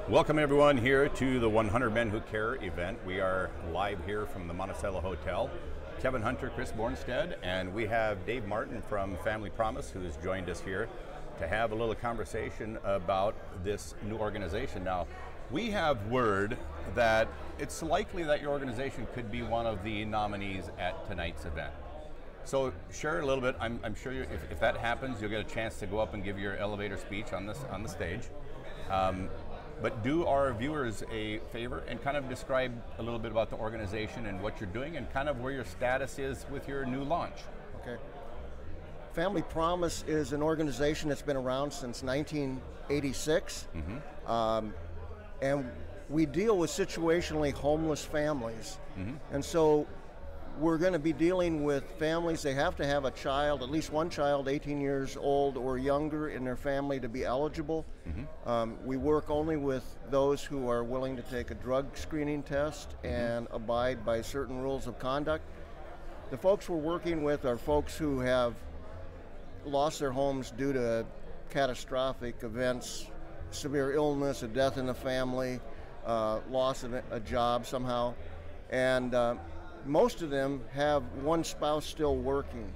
Welcome everyone here to the 100 Men Who Care event. We are live here from the Monticello Hotel. Kevin Hunter, Chris Bornstedt, and we have Dave Martin from Family Promise who has joined us here to have a little conversation about this new organization. Now, we have word that it's likely that your organization could be one of the nominees at tonight's event. So share a little bit. I'm sure if that happens, you'll get a chance to go up and give your elevator speech on the stage. But do our viewers a favor and kind of describe a little bit about the organization and what you're doing and kind of where your status is with your new launch. Okay. Family Promise is an organization that's been around since 1986. And we deal with situationally homeless families. And so we're going to be dealing with families. They have to have a child, at least one child 18 years old or younger in their family to be eligible. We work only with those who are willing to take a drug screening test and abide by certain rules of conduct. The folks we're working with are folks who have lost their homes due to catastrophic events, severe illness, a death in the family, loss of a job somehow. And most of them have one spouse still working.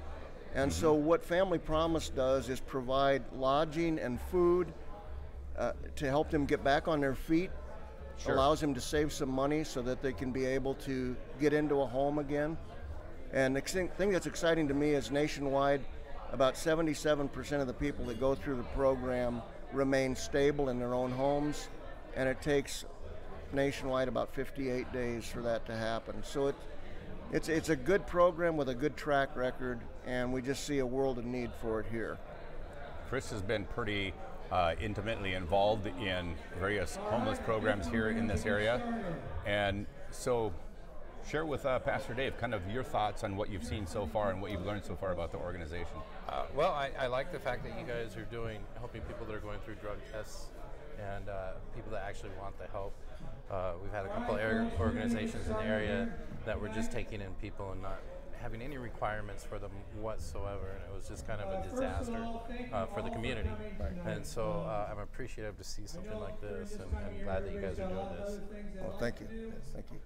And so what Family Promise does is provide lodging and food to help them get back on their feet, allows them to save some money so that they can be able to get into a home again. And the thing that's exciting to me is nationwide, about 77% of the people that go through the program remain stable in their own homes, and it takes nationwide about 58 days for that to happen. So it's a good program with a good track record, and we just see a world of need for it here. Chris has been pretty intimately involved in various homeless programs here in this area, and so share with Pastor Dave kind of your thoughts on what you've seen so far and what you've learned so far about the organization. Well, I like the fact that you guys are helping people that are going through drug tests and people that actually want the help. We've had a couple of organizations in the area that were just taking in people and not having any requirements for them whatsoever, and it was just kind of a disaster for the community. And so I'm appreciative to see something like this, and I'm glad that you guys are doing this. Well, thank you. Yes, thank you.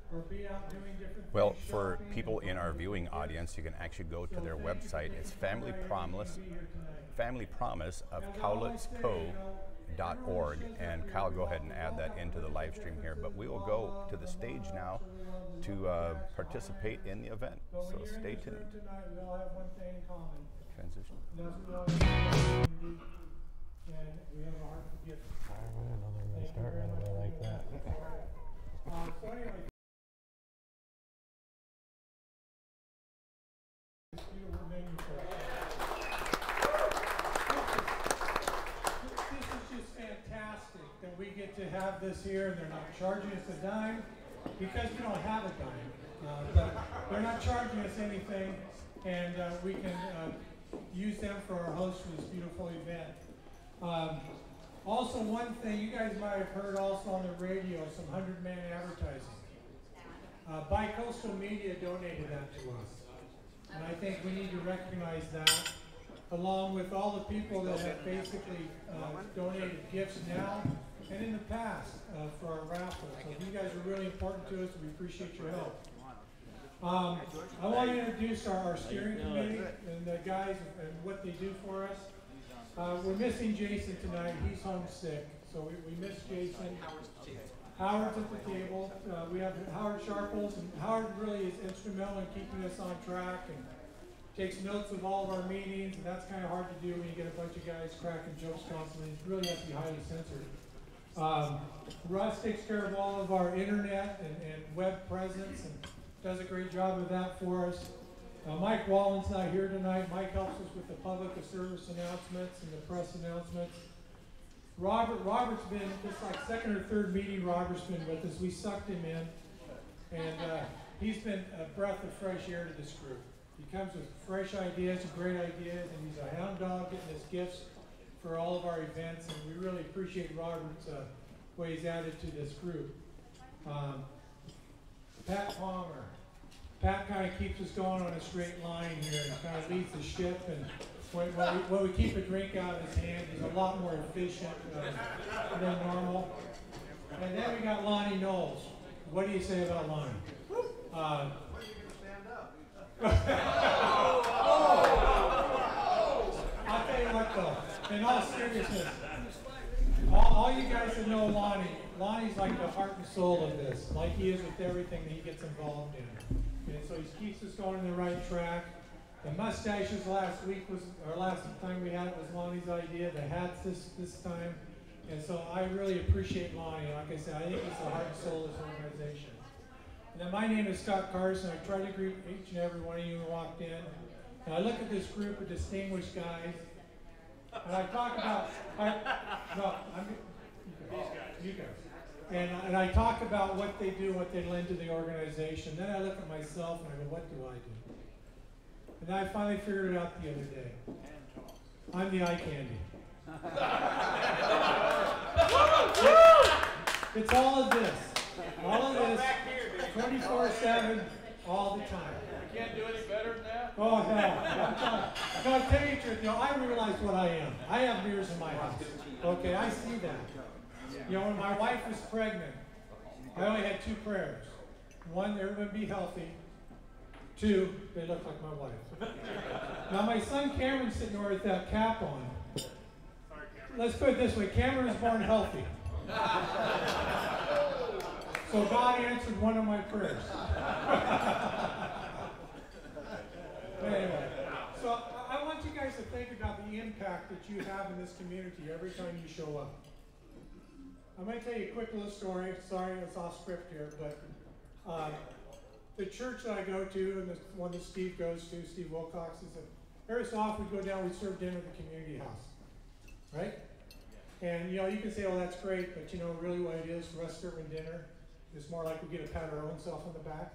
Well, for people in our viewing audience, you can actually go to their website. It's Family Promise of CowlitzCo.org, and Kyle, go ahead and add that into the live stream here. But we will go to the stage now to participate in the event, so stay tuned. Transition. I don't know they're going to start right away like that. So anyway, beautiful venue for us. This is just fantastic that we get to have this here, and they're not charging us a dime because we don't have a dime. But they're not charging us anything, and we can use them for our host for this beautiful event. Also, one thing you guys might have heard also on the radio, some 100-man advertising. Bicoastal Media donated that to us, and I think we need to recognize that, along with all the people that have basically donated gifts now and in the past for our raffle. So you guys are really important to us, and we appreciate your help. I want to introduce our steering committee and the guys and what they do for us. We're missing Jason tonight. He's homesick, so we miss Jason. Howard's at the table. We have Howard Sharples, and Howard really is instrumental in keeping us on track and takes notes of all of our meetings, and that's kind of hard to do when you get a bunch of guys cracking jokes constantly. It really has to be highly censored. Russ takes care of all of our internet and web presence and does a great job of that for us. Mike Wallen's not here tonight. Mike helps us with the public service announcements and the press announcements. Robert's been, this like second or third meeting Robert's been with us. We sucked him in, and he's been a breath of fresh air to this group. He comes with fresh ideas and great ideas, and he's a hound dog getting us gifts for all of our events, and we really appreciate Robert's way he's added to this group. Pat Palmer. Pat kind of keeps us going on a straight line here and kind of leads the ship, and when we keep a drink out of his hand, he's a lot more efficient than normal. And then we got Lonnie Knowles. What do you say about Lonnie? I'll tell you what though, in all seriousness, all you guys that know Lonnie's like the heart and soul of this, like he is with everything that he gets involved in. And so he keeps us going in the right track. The mustaches last time we had it was Lonnie's idea, the hats this time. And so I really appreciate Lonnie. Like I said, I think he's the heart and soul of this organization. And then my name is Scott Carson. I try to greet each and every one of you who walked in. And I look at this group of distinguished guys, and I talk about, you guys. And I talk about what they do, what they lend to the organization. Then I look at myself and I go, what do I do? And then I finally figured it out the other day. I'm the eye candy. It's all of this. All of this, 24/7, all the time. You can't do any better than that? Oh, hell. No, I'll tell you the truth. I realize what I am. I have mirrors in my house. Okay, I see that. When my wife was pregnant, I only had 2 prayers. 1, everyone be healthy. 2, they look like my wife. Now, my son Cameron's sitting there with that cap on. Let's put it this way, Cameron was born healthy. So God answered one of my prayers. Anyway, so I want you guys to think about the impact that you have in this community every time you show up. I'm going to tell you a quick little story. Sorry, it's off script here, but the church that I go to, and the one that Steve goes to, Steve Wilcox, is that every so often we go down, we serve dinner at the community house, right? And you can say, oh, that's great, but really what it is for us serving dinner, it's more like we get to pat our own self on the back,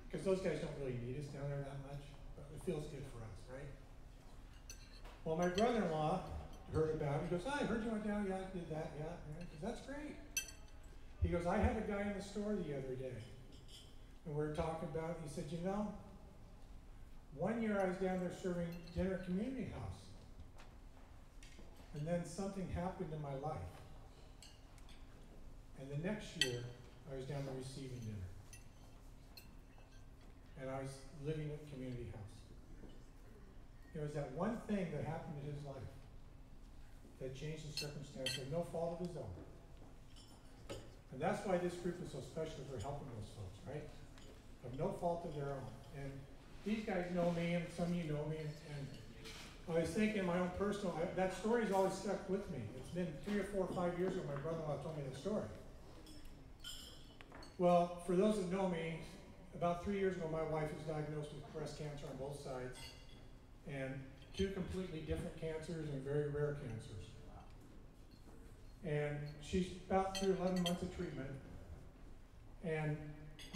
because those guys don't really need us down there that much, but it feels good for us, right? Well, my brother-in-law heard about it. He goes, I heard you went down, yeah, I did that, yeah. Because that's great. He goes, I had a guy in the store the other day, and we were talking about it. He said, 1 year I was down there serving dinner at community house, and then something happened in my life. And the next year, I was down there receiving dinner. And I was living at community house. It was that one thing that happened in his life that changed the circumstance of no fault of his own. And that's why this group is so special, for helping those folks, right? Of no fault of their own. And these guys know me, and some of you know me, and I was thinking my own personal, that story's always stuck with me. It's been 3 or 4 or 5 years ago my brother-in-law told me the story. Well, for those that know me, about 3 years ago my wife was diagnosed with breast cancer on both sides, and 2 completely different cancers and very rare cancers. And she's about through 11 months of treatment, and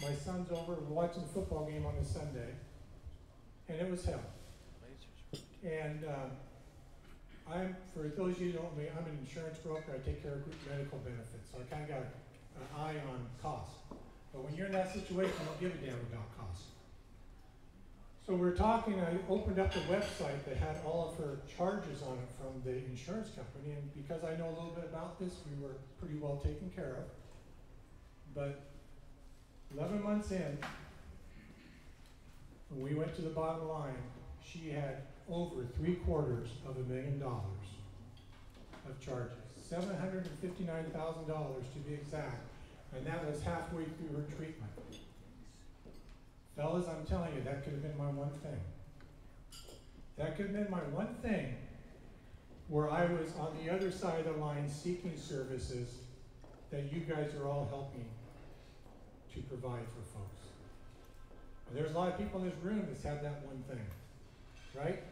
my son's over watching the football game on this Sunday, and it was hell. And for those of you who don't know me, I'm an insurance broker. I take care of group medical benefits, so I kind of got an eye on cost. But when you're in that situation, you don't give a damn about cost. So we're talking, I opened up the website that had all of her charges on it from the insurance company, and because I know a little bit about this, we were pretty well taken care of. But 11 months in, when we went to the bottom line, she had over $750,000 of charges, $759,000 to be exact, and that was halfway through her treatment. Fellas, I'm telling you, that could have been my one thing. That could have been my one thing where I was on the other side of the line seeking services that you guys are all helping to provide for folks. And there's a lot of people in this room that's had that one thing, right?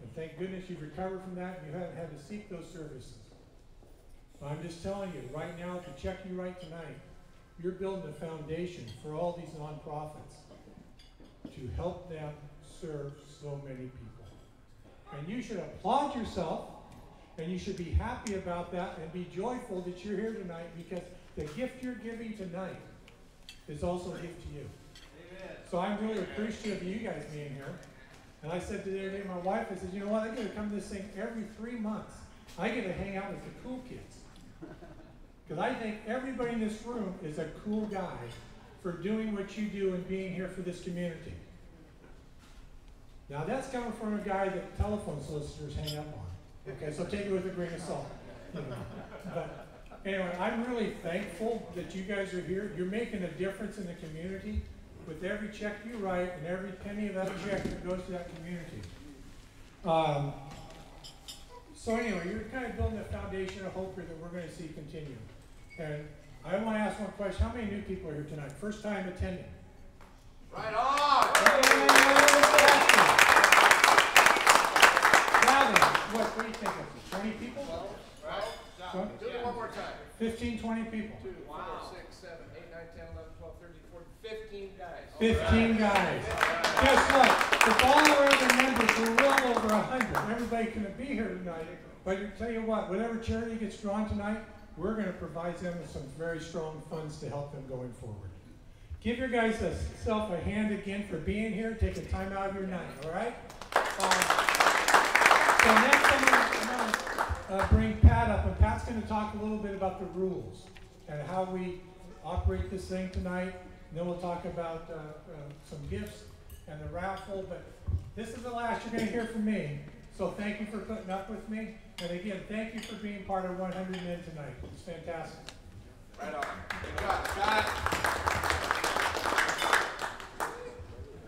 And thank goodness you've recovered from that and you haven't had to seek those services. But I'm just telling you, right now, if you check you right tonight, you're building a foundation for all these nonprofits to help them serve so many people. And you should applaud yourself, and you should be happy about that and be joyful that you're here tonight, because the gift you're giving tonight is also a gift to you. Amen. So I'm really appreciative of you guys being here. And I said to the other day, my wife, I said, you know what, I get to come to this thing every 3 months. I get to hang out with the cool kids. Because I think everybody in this room is a cool guy for doing what you do and being here for this community. Now that's coming from a guy that telephone solicitors hang up on. Okay, so take it with a grain of salt. But anyway, I'm really thankful that you guys are here. You're making a difference in the community with every check you write and every penny of that check that goes to that community. So anyway, you're kind of building a foundation of hope here that we're going to see continue. And I want to ask one question. How many new people are here tonight? First time attending? Right on! Now then, what do you think of it? 20 people? Right. Do it one more time. 15, 20 people. 2, 4, 6, 7, 8, 9, 10, 11, 12, 13, 14, 15 guys. 15 guys. Guess what? If all our other members were well over 100, everybody couldn't be here tonight. But I tell you what, whatever charity gets drawn tonight, we're going to provide them with some very strong funds to help them going forward. Give your guys self a hand again for being here, taking time out of your night, all right? So next I'm going to bring Pat up, and Pat's going to talk a little bit about the rules and how we operate this thing tonight. And then we'll talk about some gifts and the raffle, but this is the last you're going to hear from me. So thank you for putting up with me. And again, thank you for being part of 100 Men tonight. It's fantastic. Right on. Good job, Scott.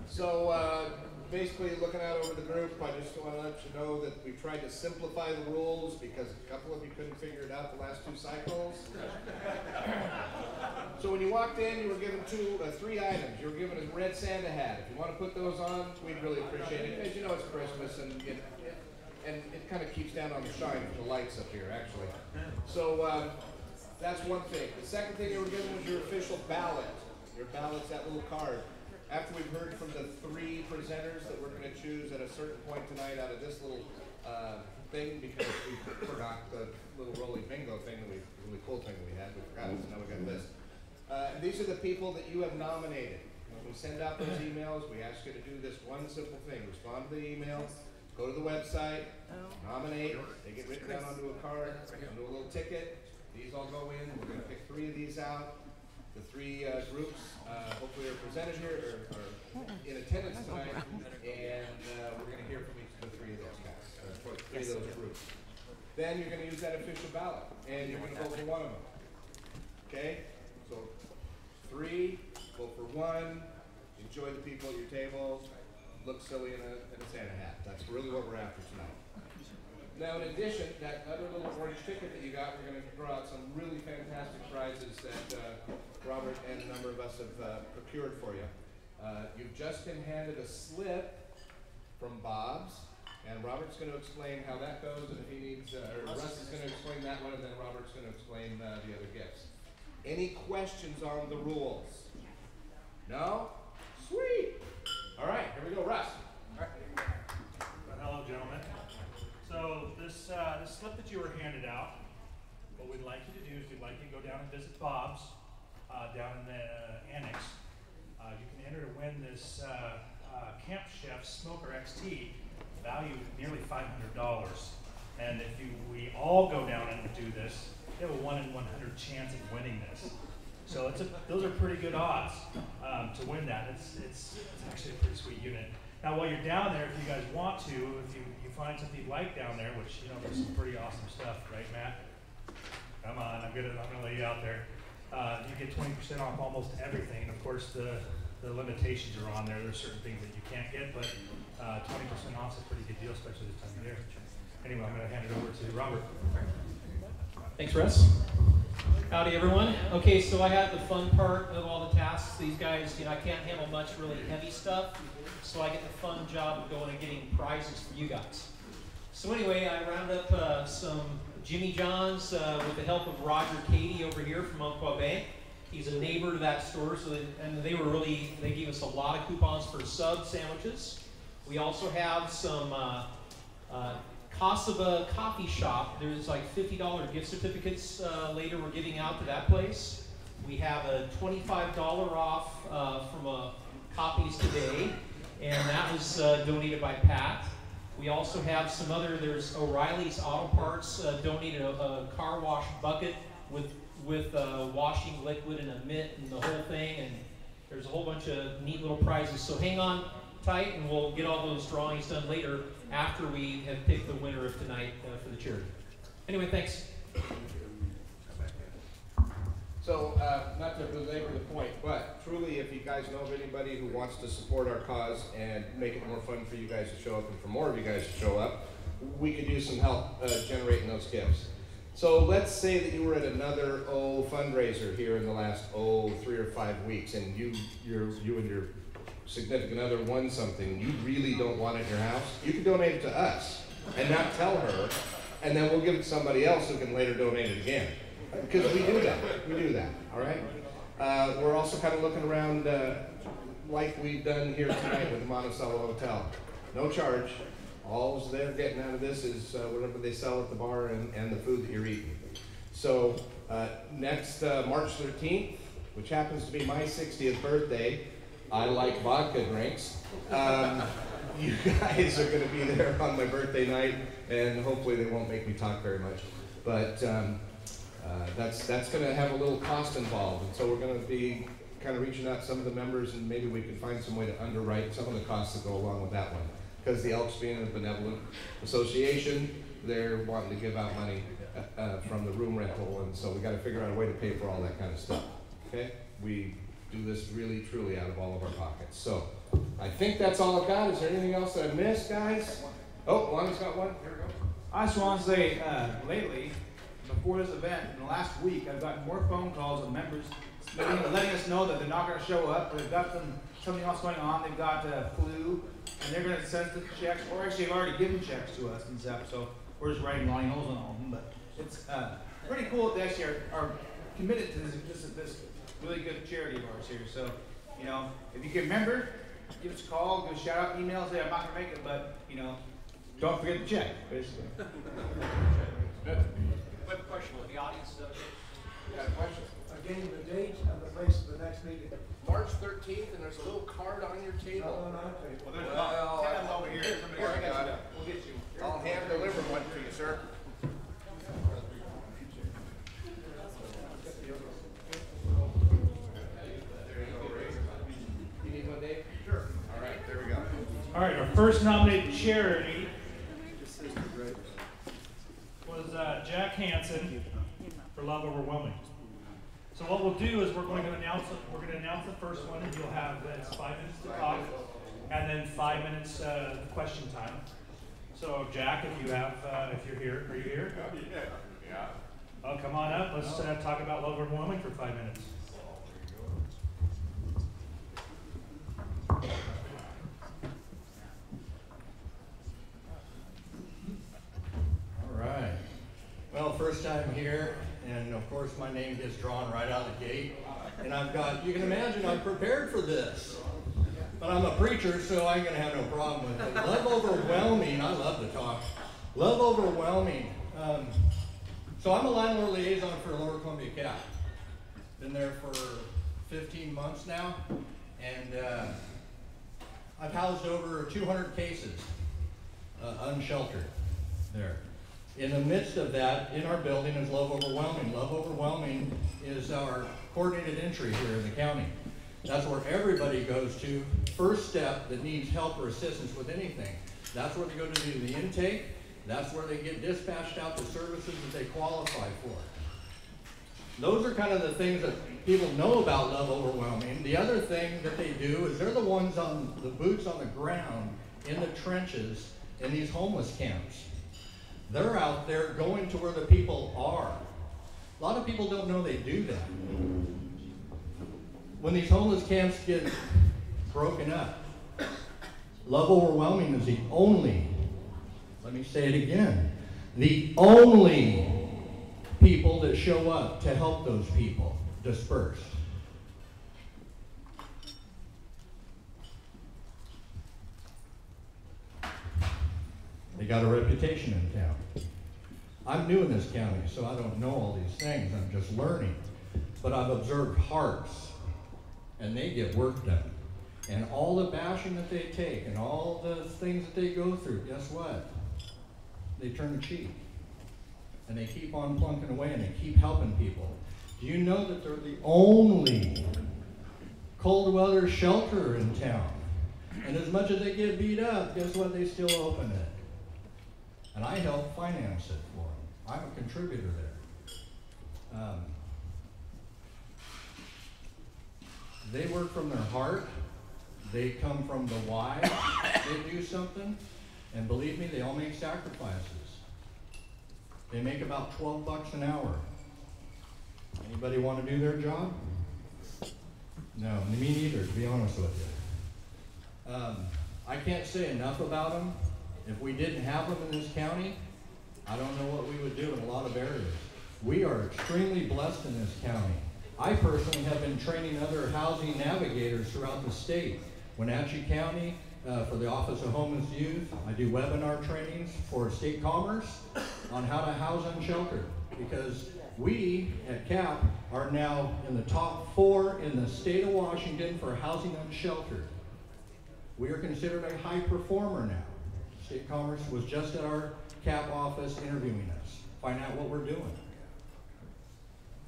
So basically, looking out over the group, I just want to let you know that we've tried to simplify the rules because a couple of you couldn't figure it out the last 2 cycles. So when you walked in, you were given 3 items. You were given a red Santa hat. If you want to put those on, we'd really appreciate it. As you know, it's Christmas, and it kind of keeps down on the shine from the lights up here, actually. So that's one thing. The second thing you were given was your official ballot. Your ballot's that little card. After we've heard from the 3 presenters that we're going to choose at a certain point tonight out of this little thing, because we forgot the little rolling bingo thing, the really cool thing that we had. We forgot it, so now we got this. And these are the people that you have nominated. When we send out those emails, we ask you to do this one simple thing. Respond to the email, go to the website, nominate, they get written down onto a card, onto a little ticket. These all go in. We're going to pick 3 of these out. The 3 groups hopefully are presented here or in attendance tonight, and we're going to hear from each of the 3 of those guys, 3 of those groups. Then you're going to use that official ballot, and you're going to vote for one of them. Okay? So 3, vote for 1, enjoy the people at your table, look silly in a Santa hat. That's really what we're after tonight. Now, in addition, that other little orange ticket that you got, we're going to draw out some really fantastic prizes that Robert and a number of us have procured for you. You've just been handed a slip from Bob's, and Robert's going to explain how that goes, and if he needs, or Russ is going to explain that one, and then Robert's going to explain the other gifts. Any questions on the rules? No? Sweet! All right, here we go, Russ. All right. Hello, gentlemen. So this slip that you were handed out, what we'd like you to do is we'd like you to go down and visit Bob's down in the annex. You can enter to win this Camp Chef Smoker XT, valued nearly $500. And if we all go down and do this, you have a 1 in 100 chance of winning this. So those are pretty good odds to win that. It's actually a pretty sweet unit. Now, while you're down there, if you guys want to, if you find something you like down there, which, you know, there's some pretty awesome stuff, right, Matt? Come on, I'm gonna lay you out there. You get 20% off almost everything, and of course the limitations are on there. There's certain things that you can't get, but 20% off is a pretty good deal, especially this time of year. Anyway, I'm gonna hand it over to Robert. Thanks, Russ. Howdy, everyone. Okay, so I had the fun part of all the tasks. These guys, you know, I can't handle much really heavy stuff, so I get the fun job of going and getting prizes for you guys. So anyway, I round up some Jimmy John's with the help of Roger Cady over here from Umpqua Bay. He's a neighbor to that store, so they gave us a lot of coupons for sub sandwiches. We also have some Casaba Coffee Shop. There's like $50 gift certificates later we're giving out to that place. We have a $25 off from Copies Today, and that was donated by Pat. We also have some other, there's O'Reilly's Auto Parts donated a car wash bucket with washing liquid and a mitt and the whole thing, and there's a whole bunch of neat little prizes. So hang on tight, and we'll get all those drawings done later after we have picked the winner of tonight for the charity. Anyway, thanks. So, not to belabor the point, but truly, if you guys know of anybody who wants to support our cause and make it more fun for you guys to show up and for more of you guys to show up, we could use some help generating those gifts. So let's say that you were at another fundraiser here in the last 3 or 5 weeks, and you and your significant other won something. You really don't want it in your house. You can donate it to us and not tell her, and then we'll give it to somebody else who can later donate it again. Because we do that. We do that. All right. We're also kind of looking around like we've done here tonight with the Monticello Hotel. No charge. All they're getting out of this is whatever they sell at the bar and the food that you're eating. So next March 13th, which happens to be my 60th birthday, I like vodka drinks. You guys are going to be there on my birthday night, and hopefully they won't make me talk very much. But that's going to have a little cost involved, and so we're going to be kind of reaching out to some of the members, and maybe we can find some way to underwrite some of the costs that go along with that one. Because the Elks being a benevolent association, they're wanting to give out money from the room rental, and so we got to figure out a way to pay for all that kind of stuff. Okay, we do this really, truly out of all of our pockets. So I think that's all I've got. Is there anything else that I missed, guys? Oh, Lonnie's got one. Here we go. I just want to say, lately, before this event, in the last week, I've gotten more phone calls of members letting us know that they're not going to show up, or they've got something else going on. They've got flu, and they're going to send the checks, or actually have already given checks to us and stuff. So we're just writing Lonnie Holes on all of them. But it's pretty cool that they actually are committed to this really good charity of ours here. So, you know, if you can remember, give us a call, give us a shout out, email, say I'm not going to make it, but, you know, don't forget to check, basically. Good. Quick question with the audience. Got a question? Again, the date and the place of the next meeting. March 13th, and there's a little card on your table. Well, there's one over here. Here, I got it. We'll get you. I'll hand deliver one to you, sir. You need one, Dave? Sure. All right, there we go. All right, our first nominated charity was Jack Hansen for Love Overwhelming. So what we'll do is we're going to announce the first one, and you'll have 5 minutes to talk, and then 5 minutes question time. So Jack, if you're here, are you here? Yeah. Oh, come on up. Let's talk about Love Overwhelming for 5 minutes. All right. Well, first time here, and of course my name gets drawn right out of the gate. And I've got, you can imagine I'm prepared for this. But I'm a preacher, so I ain't gonna have no problem with it. Love Overwhelming, I love to talk. Love Overwhelming. So I'm a landlord liaison for Lower Columbia Cap. Been there for 15 months now, and I've housed over 200 cases, unsheltered there. In the midst of that, in our building is Love Overwhelming. Love Overwhelming is our coordinated entry here in the county. That's where everybody goes to, first step that needs help or assistance with anything. That's where they go to do the intake. That's where they get dispatched out to services that they qualify for. Those are kind of the things that people know about Love Overwhelming. The other thing that they do is they're the ones on the boots on the ground in the trenches in these homeless camps. They're out there going to where the people are. A lot of people don't know they do that. When these homeless camps get broken up, Love Overwhelming is the only, let me say it again, the only people that show up to help those people disperse. They got a reputation in town. I'm new in this county, so I don't know all these things. I'm just learning. But I've observed hearts, and they get work done. And all the bashing that they take and all the things that they go through, guess what? They turn the cheek. And they keep on plunking away and they keep helping people. Do you know that they're the only cold weather shelter in town? And as much as they get beat up, guess what? They still open it. And I help finance it for them. I'm a contributor there. They work from their heart. They come from the why they do something. And believe me, they all make sacrifices. They make about 12 bucks an hour. Anybody want to do their job? No, me neither, to be honest with you. I can't say enough about them. If we didn't have them in this county, I don't know what we would do in a lot of areas. We are extremely blessed in this county. I personally have been training other housing navigators throughout the state. Wenatchee County, for the Office of Homeless Youth, I do webinar trainings for state commerce on how to house unsheltered, because we at CAP are now in the top 4 in the state of Washington for housing unsheltered. We are considered a high performer now. State Commerce was just at our CAP office interviewing us, find out what we're doing.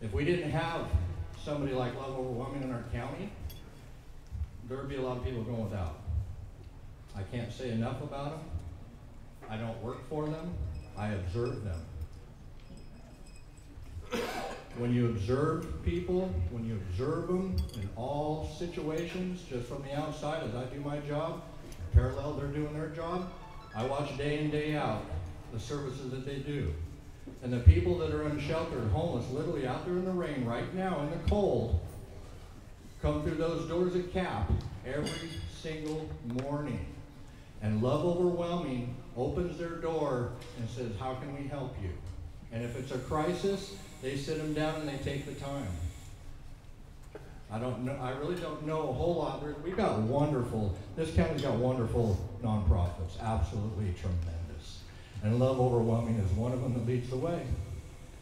If we didn't have somebody like Love Overwhelming in our county, there would be a lot of people going without. I can't say enough about them. I don't work for them. I observe them. When you observe people, when you observe them in all situations, just from the outside as I do my job, parallel they're doing their job, I watch day in, day out the services that they do. And the people that are unsheltered, homeless, literally out there in the rain right now, in the cold, come through those doors at CAP every single morning. And Love Overwhelming opens their door and says, how can we help you? And if it's a crisis, they sit them down and they take the time. I really don't know a whole lot. We've got wonderful, this county's got wonderful nonprofits, absolutely tremendous. And Love Overwhelming is one of them that leads the way.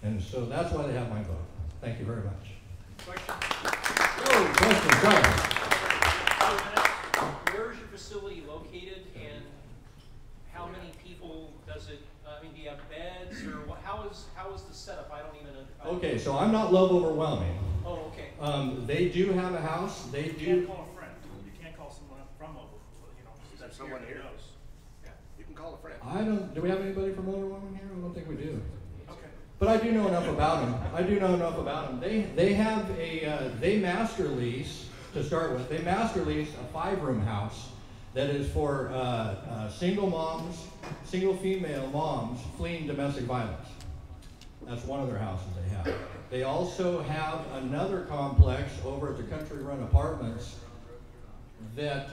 And so that's why they have my vote. Thank you very much. Question? Oh, question, sorry. Where is your facility located, and how many people does it, do you have beds, or how is the setup? I don't even know. Okay, so I'm not Love Overwhelming. Oh, okay. They do have a house. They do. You can't call a friend. You can't call someone up from Overwhelming. That's someone here here. that knows. Yeah, you can call a friend. Do we have anybody from Overwhelming here? I don't think we do. Okay. But I do know enough about them. They have they master lease, to start with, they master lease a 5-room house that is for single moms, single female moms fleeing domestic violence. That's one of their houses they have. They also have another complex over at the Country Run Apartments that,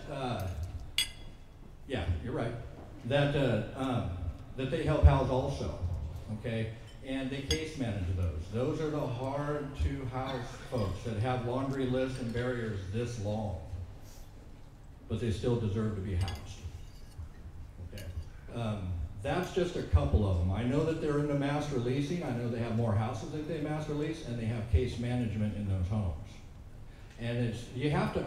yeah, you're right, that they help house also, okay? And they case manage those. Those are the hard to house folks that have laundry lists and barriers this long, but they still deserve to be housed. Okay. That's just a couple of them. I know that they're into master leasing. I know they have more houses that they master lease, and they have case management in those homes. And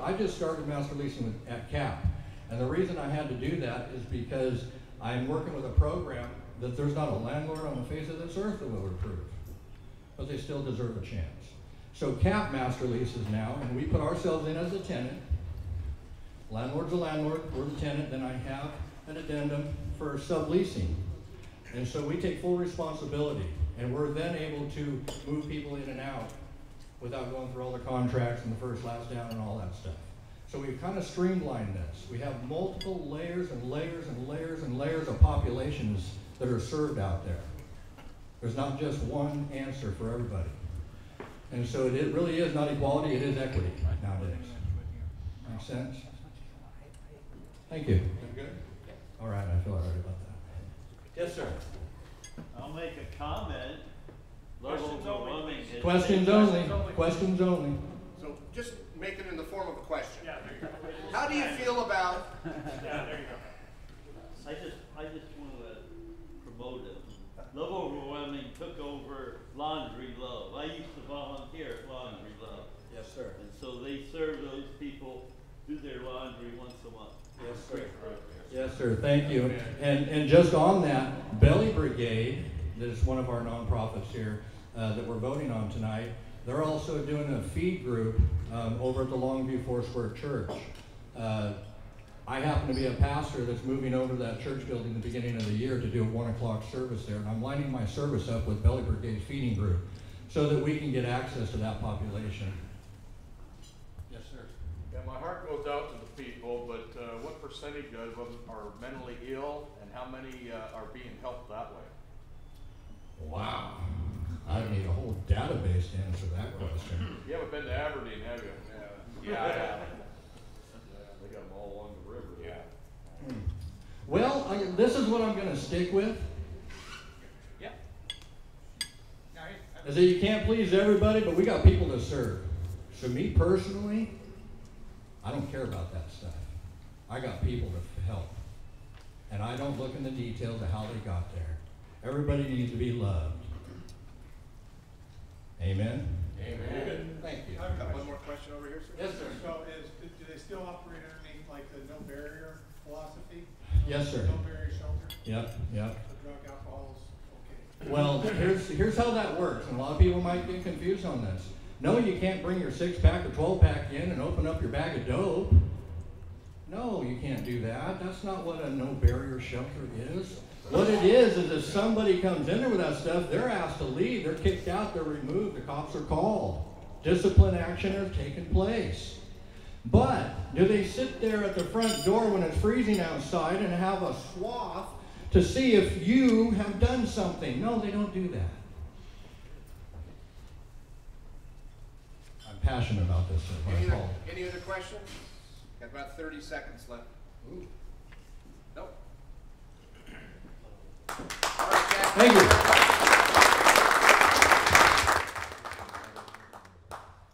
I just started master leasing at CAP. And the reason I had to do that is because I'm working with a program that there's not a landlord on the face of this earth that will approve, but they still deserve a chance. So CAP master leases now, and we put ourselves in as a tenant. Landlord's a landlord, we're the tenant, then I have an addendum for subleasing. And so we take full responsibility, and we're then able to move people in and out without going through all the contracts and the first, last down and all that stuff. So we've kind of streamlined this. We have multiple layers and layers and layers and layers of populations that are served out there. There's not just one answer for everybody. And so it really is not equality, it is equity nowadays. Makes sense? Thank you. Good? All right, I feel all right about that. Yes, sir. I'll make a comment. Questions only. Questions only. Questions only. So just make it in the form of a question. Yeah, there you go. How do you feel about? Yeah, there you go. I just want to promote it. Love Overwhelming took over Laundry Love. I used to volunteer at Laundry Love. Yes, sir. And so they serve those people, do their laundry once a month. Yes, sir. Great program. Yes, sir. Thank you. And just on that, Belly Brigade, that is one of our nonprofits here that we're voting on tonight. They're also doing a feed group over at the Longview Foursquare Church. I happen to be a pastor that's moving over to that church building at the beginning of the year to do a 1 o'clock service there, and I'm lining my service up with Belly Brigade's feeding group so that we can get access to that population. Yes, sir. Yeah, my heart goes out to the people, but what percentage of them are mentally ill, and how many are being helped that way? Wow. I need a whole database to answer that question. You haven't been to Aberdeen, have you? Yeah, I have. They got them all along the river. Yeah. Well, this is what I'm going to stick with. Yeah. Is that you can't please everybody, but we got people to serve. So me personally, I don't care about that stuff. I got people to help. And I don't look in the details of how they got there. Everybody needs to be loved. Amen? Amen. Thank you. I've got One more question over here, sir. Yes, sir. So do they still operate underneath like the no barrier philosophy? Yes, sir. No barrier shelter? Yep, yep. The drug, alcohol is okay. Well, here's how that works, and a lot of people might get confused on this. No, you can't bring your 6-pack or 12-pack in and open up your bag of dope. No, you can't do that. That's not what a no barrier shelter is. What it is if somebody comes in there with that stuff, they're asked to leave, they're kicked out, they're removed, the cops are called. Discipline action has taken place. But do they sit there at the front door when it's freezing outside and have a swath to see if you have done something? No, they don't do that. I'm passionate about this. Any other questions? Got about 30 seconds left. Ooh. Nope. All right, Jack. Thank you.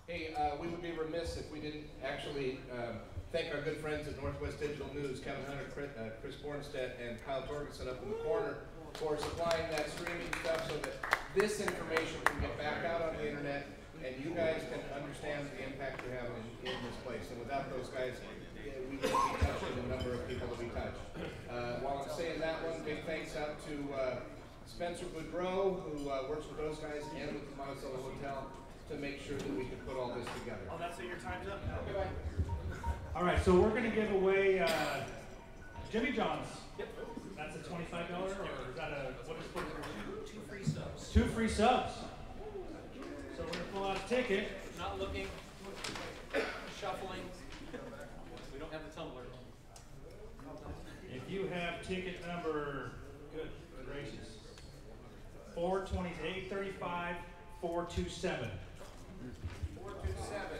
Hey, we would be remiss if we didn't actually thank our good friends at Northwest Digital News, Kevin Hunter, Chris Bornstedt, and Kyle Torgerson up in the corner for supplying that streaming stuff so that this information can get back out on the internet and you guys can understand the impact you're having in this place. And without those guys, we wouldn't be touching the number of people that we touch. While I'm saying that one, big thanks out to Spencer Boudreau, who works with those guys and with the Monticello Hotel to make sure that we can put all this together. Oh, that's it, your time's up? Okay, bye. All right, so we're going to give away Jimmy John's. Yep. That's a $25, or is that a, what is it? 2 free subs. 2 free subs. So we're going to pull out a ticket. Not looking, shuffling. We don't have the tumbler. If you have ticket number, good gracious, 835 427. 427.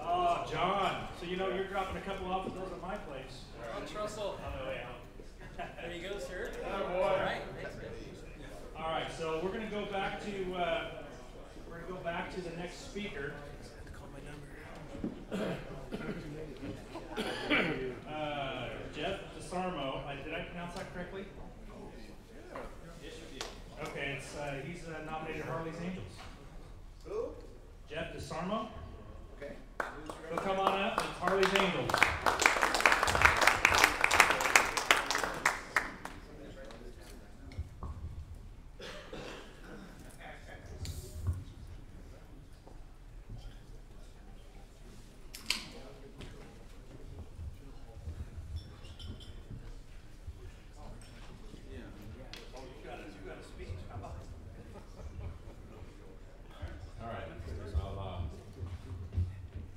Oh, John. So you know you're dropping a couple off of those at my place. Russell. On the way out. There you go, sir. Oh, boy. All right. Thanks, man. All right, so we're going to go back to the next speaker. Jeff DeSarmo. Did I pronounce that correctly? Yes, you did. Okay, he's nominated Harley's Angels. Who? Jeff DeSarmo. Okay. So come on up. It's Harley's Angels.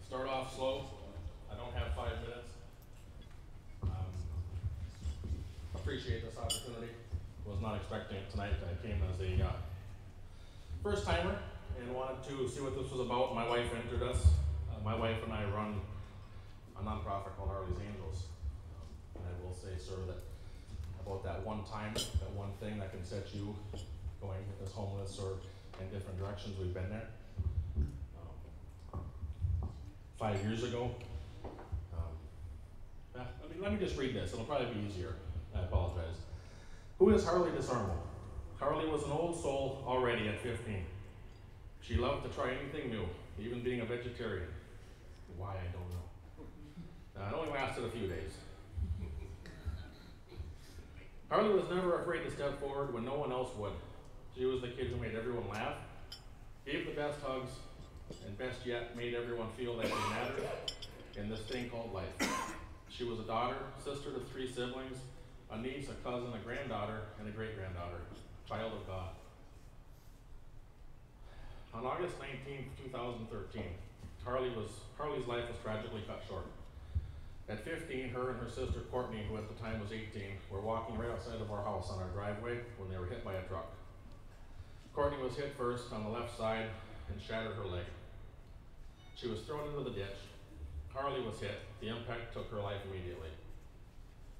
Start off slow. I don't have 5 minutes. Appreciate this opportunity. Was not expecting it tonight. I came as a first timer and wanted to see what this was about. My wife entered us. My wife and I run a nonprofit called Harley's Angels. And I will say, sir, that about that one time, that one thing that can set you going as homeless or in different directions, we've been there. 5 years ago. Let me just read this. It'll probably be easier. I apologize. Who is Harley DeSarmo? Harley was an old soul already at 15. She loved to try anything new, even being a vegetarian. Why, I don't know. It only lasted a few days. Harley was never afraid to step forward when no one else would. She was the kid who made everyone laugh, gave the best hugs, and best yet, made everyone feel that they mattered in this thing called life. She was a daughter, sister to 3 siblings, a niece, a cousin, a granddaughter, and a great-granddaughter, child of God. On August 19, 2013, Harley's life was tragically cut short. At 15, her and her sister Courtney, who at the time was 18, were walking right outside of our house on our driveway when they were hit by a truck. Courtney was hit first on the left side and shattered her leg. She was thrown into the ditch. Harley was hit. The impact took her life immediately.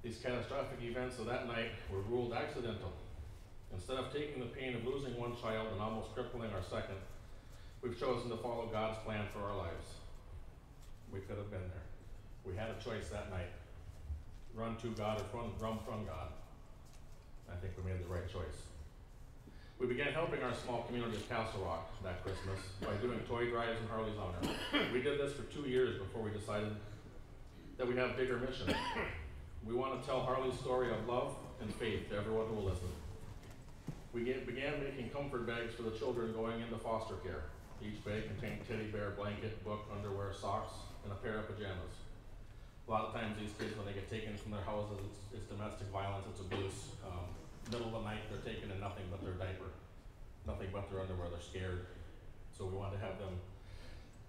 These catastrophic events of that night were ruled accidental. Instead of taking the pain of losing one child and almost crippling our second, we've chosen to follow God's plan for our lives. We could have been there. We had a choice that night. Run to God or run from God. I think we made the right choice. We began helping our small community of Castle Rock that Christmas by doing toy drives in Harley's honor. We did this for 2 years before we decided that we have a bigger mission. We want to tell Harley's story of love and faith to everyone who will listen. We began making comfort bags for the children going into foster care. Each bag contained teddy bear, blanket, book, underwear, socks, and a pair of pajamas. A lot of times these kids, when they get taken from their houses, it's domestic violence, it's abuse. Middle of the night, they're taken in nothing but their diaper, nothing but their underwear. They're scared. So we wanted to have them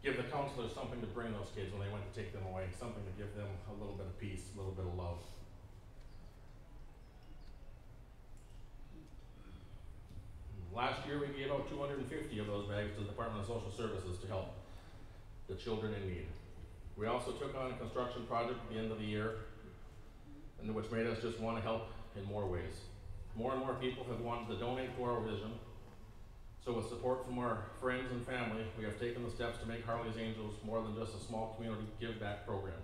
give the counselors something to bring those kids when they went to take them away, something to give them a little bit of peace, a little bit of love. Last year we gave out 250 of those bags to the Department of Social Services to help the children in need. We also took on a construction project at the end of the year, and which made us just want to help in more ways. More and more people have wanted to donate to our vision. So with support from our friends and family, we have taken the steps to make Harley's Angels more than just a small community give back program.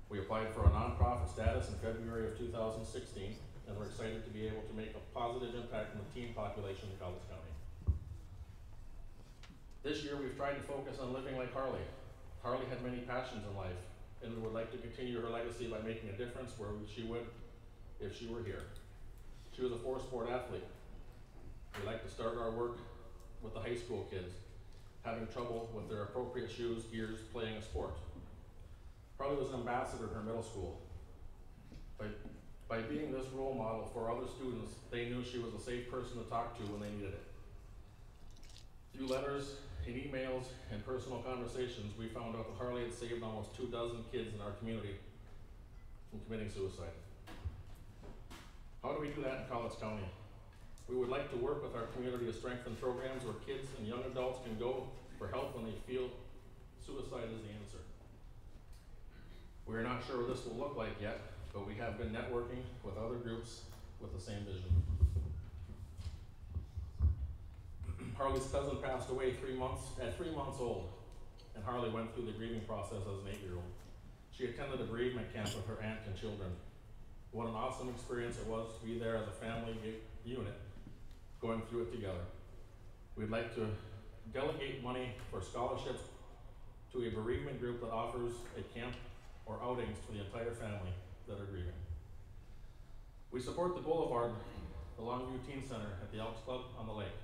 We applied for a nonprofit status in February of 2016, and we're excited to be able to make a positive impact on the teen population in College County. This year we've tried to focus on living like Harley. Harley had many passions in life, and we would like to continue her legacy by making a difference where she would if she were here. She was a 4-sport athlete. We like to start our work with the high school kids having trouble with their appropriate shoes, gears, playing a sport. Harley was an ambassador in her middle school. By being this role model for other students, they knew she was a safe person to talk to when they needed it. Through letters and emails and personal conversations, we found out that Harley had saved almost 24 kids in our community from committing suicide. How do we do that in College County? We would like to work with our community to strengthen programs where kids and young adults can go for help when they feel suicide is the answer. We are not sure what this will look like yet, but we have been networking with other groups with the same vision. Harley's cousin passed away at 3 months old, and Harley went through the grieving process as an 8-year-old. She attended a bereavement camp with her aunt and children. What an awesome experience it was to be there as a family unit going through it together. We'd like to delegate money for scholarships to a bereavement group that offers a camp or outings for the entire family that are grieving. We support the Boulevard, the Longview Teen Center at the Elks Club on the lake.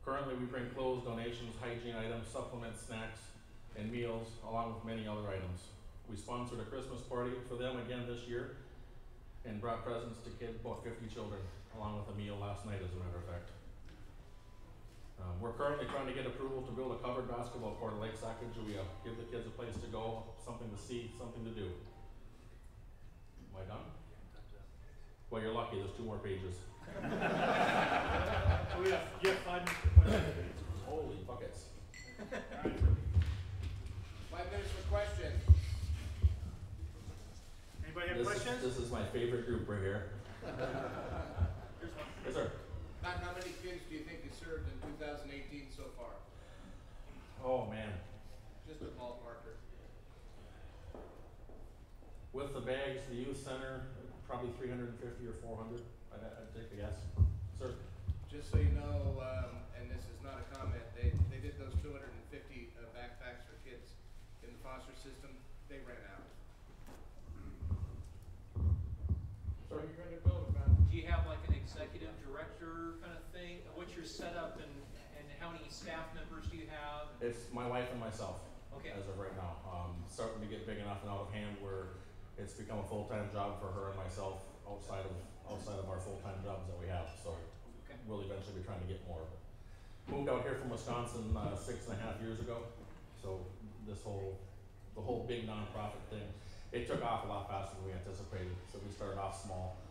Currently we bring clothes, donations, hygiene items, supplements, snacks, and meals, along with many other items. We sponsored a Christmas party for them again this year, and brought presents to kids, about 50 children, along with a meal last night, as a matter of fact. We're currently trying to get approval to build a covered basketball court at Lake Sacagawea, give the kids a place to go, something to see, something to do. Am I done? Well, you're lucky, there's 2 more pages. So you have 5 minutes for questions. Holy buckets. All right. 5 minutes for questions. Anybody have questions? This is my favorite group right here. Yes, sir. How many kids do you think you served in 2018 so far? Oh, man. Just a ballparker. With the bags, the youth center, probably 350 or 400. I'd take a guess. Sir? Just so you know, and this is not a comment, they did those 250 backpacks for kids in the foster system. They ran out. So you're going to build about? Yeah, how many staff members do you have? It's my wife and myself. Okay. As of right now. Starting to get big enough and out of hand where it's become a full-time job for her and myself outside of our full-time jobs that we have. So okay. We'll eventually be trying to get more. Moved out here from Wisconsin 6.5 years ago. So the whole big nonprofit thing, it took off a lot faster than we anticipated. So we started off small.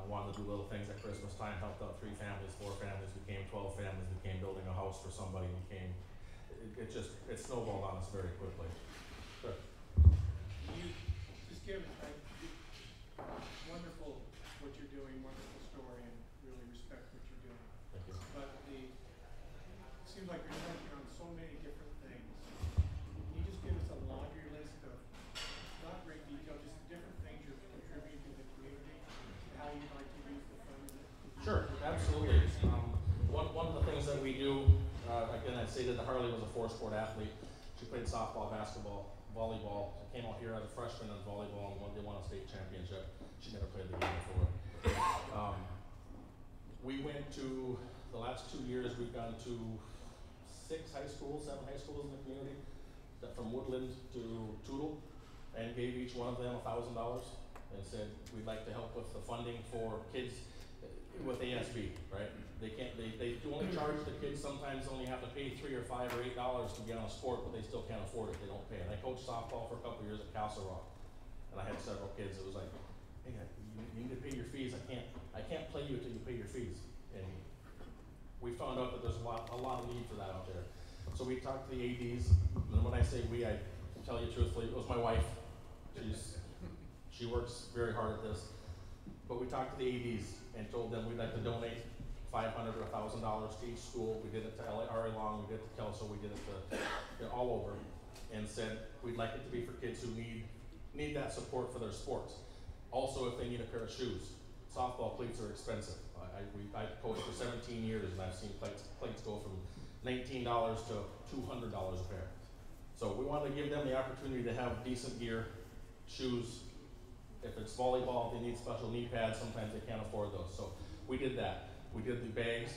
Wanted to do little things at Christmas time, helped out 3 families, 4 families, became 12 families, became building a house for somebody, it snowballed on us very quickly. Sure. You just give wonderful what you're doing, wonderful story, and really respect what you're doing. Thank you. But it seems like you're working on so many different things. Can you just give us a laundry list of, not great detail, just different things you're contributing to the community, and how you'd like to use the funds? Sure, absolutely. One of the things that we do, again, I stated that Harley was a 4-sport athlete. She played softball, basketball, volleyball. She came out here as a freshman in volleyball and they won a state championship. She never played the game before. We went to, the last 2 years, we've gone to 7 high schools in the community, from Woodland to Toutle, and gave each one of them $1,000 and said, we'd like to help with the funding for kids with ASB, right? They only charge the kids, sometimes only have to pay $3 or $5 or $8 to get on a sport, but they still can't afford it, they don't pay it. I coached softball for a couple years at Castle Rock, and I had several kids. It was like, hey, you need to pay your fees. I can't play you until you pay your fees. And we found out that there's a lot of need for that out there. So we talked to the ADs, and when I say we, I tell you truthfully, it was my wife. She works very hard at this. But we talked to the ADs and told them we'd like to donate $500 or $1,000 to each school. We did it to R.A. Long, we did it to Kelso, we did it to all over, and said we'd like it to be for kids who need that support for their sports. Also, if they need a pair of shoes. Softball cleats are expensive. I coached for 17 years and I've seen cleats go from $19 to $200 a pair. So we wanted to give them the opportunity to have decent gear, shoes. If it's volleyball, they need special knee pads, sometimes they can't afford those. So we did that. We did the bags.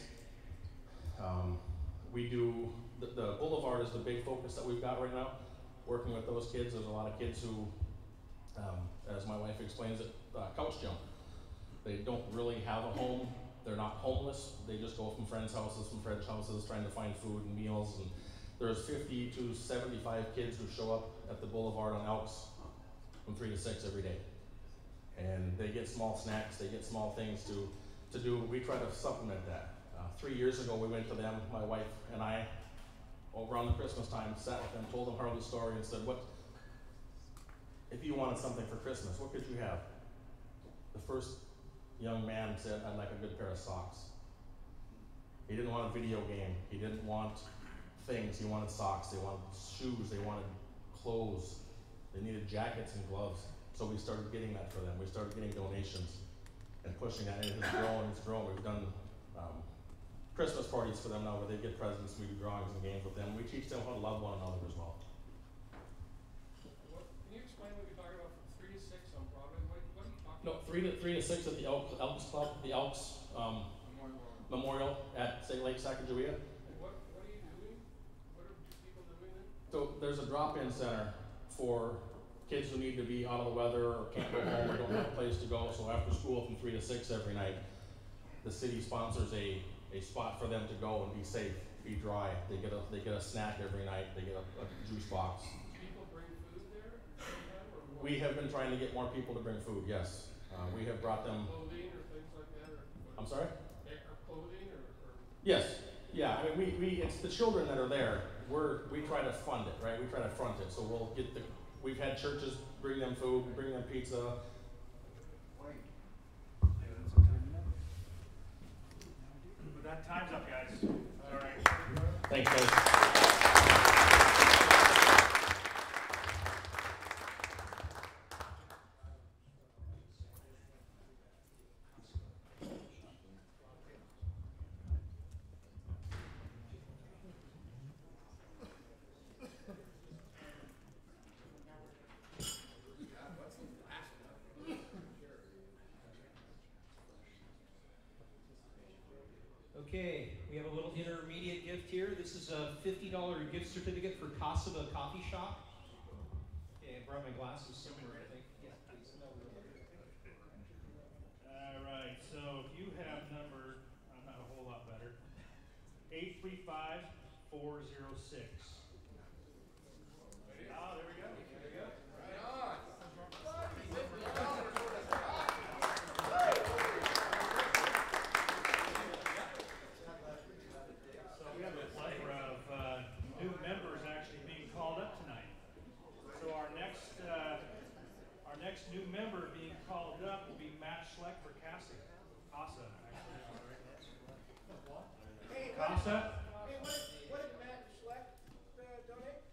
We do, the Boulevard is the big focus that we've got right now. Working with those kids, there's a lot of kids who, as my wife explains it, couch jump. They don't really have a home. They're not homeless. They just go from friends' houses, trying to find food and meals. And there's 50 to 75 kids who show up at the Boulevard on Elks from 3 to 6 every day. And they get small snacks, they get small things to do. We try to supplement that. 3 years ago, we went to them, my wife and I, around the Christmas time, sat with them, told them Harley's story, and said, if you wanted something for Christmas, what could you have? The first young man said, I'd like a good pair of socks. He didn't want a video game. He didn't want things. He wanted socks. They wanted shoes. They wanted clothes. They needed jackets and gloves. So we started getting that for them. We started getting donations and pushing that. And it has grown. We've done Christmas parties for them now where they get presents, we do drawings and games with them. We teach them how to love one another as well. Can you explain what you're talking about from 3 to 6 on Broadway? What are you talking No, about? 3 to 6 at the Elks Club, the Elks Memorial at Lake Sacagawea. And what are you doing? What are people doing there? So there's a drop-in center for kids who need to be out of the weather or can't go home or don't have a place to go. So after school from 3 to 6 every night, the city sponsors a spot for them to go and be safe, be dry. They get a snack every night. They get a juice box. People bring food there? We have been trying to get more people to bring food. Yes, we have brought them. Clothing or things like that? I'm sorry? Clothing or? Yes. Yeah. I mean, it's the children that are there. We try to fund it, right? We try to front it. So we'll get we've had churches bring them food, bring them pizza. That time's up, guys. All right. Thanks, guys. Okay, we have a little intermediate immediate gift here. This is a $50 gift certificate for Casa Coffee Shop. Okay, I brought my glasses somewhere, I think. Yeah, please. All right, so if you have number, I'm not a whole lot better, 835406. Oh, there we go. There we go. Right on. So we have a plethora of new members actually being called up tonight. So our next new member being called up will be Matt Schleck for Casa. Hey, Casa? what did Matt Schleck donate?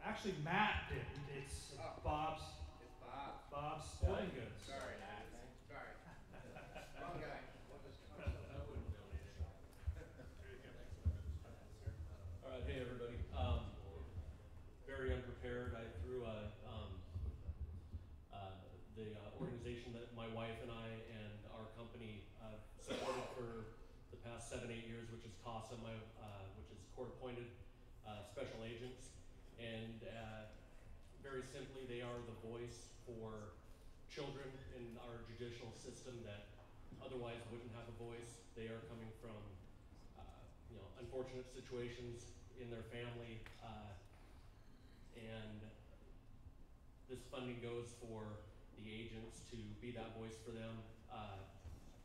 Actually, Matt didn't. It's Bob's. It's Bob. Bob's Sporting Goods. Sorry, Matt. Sorry. Wrong guy. All right, hey everybody. Very unprepared. I threw the organization that my wife and I and our company supported for the past 7-8 years, which is CASA, which is court-appointed special agents. And very simply, they are the voice for children in our judicial system that otherwise wouldn't have a voice. They are coming from unfortunate situations in their family, and this funding goes for the agents to be that voice for them,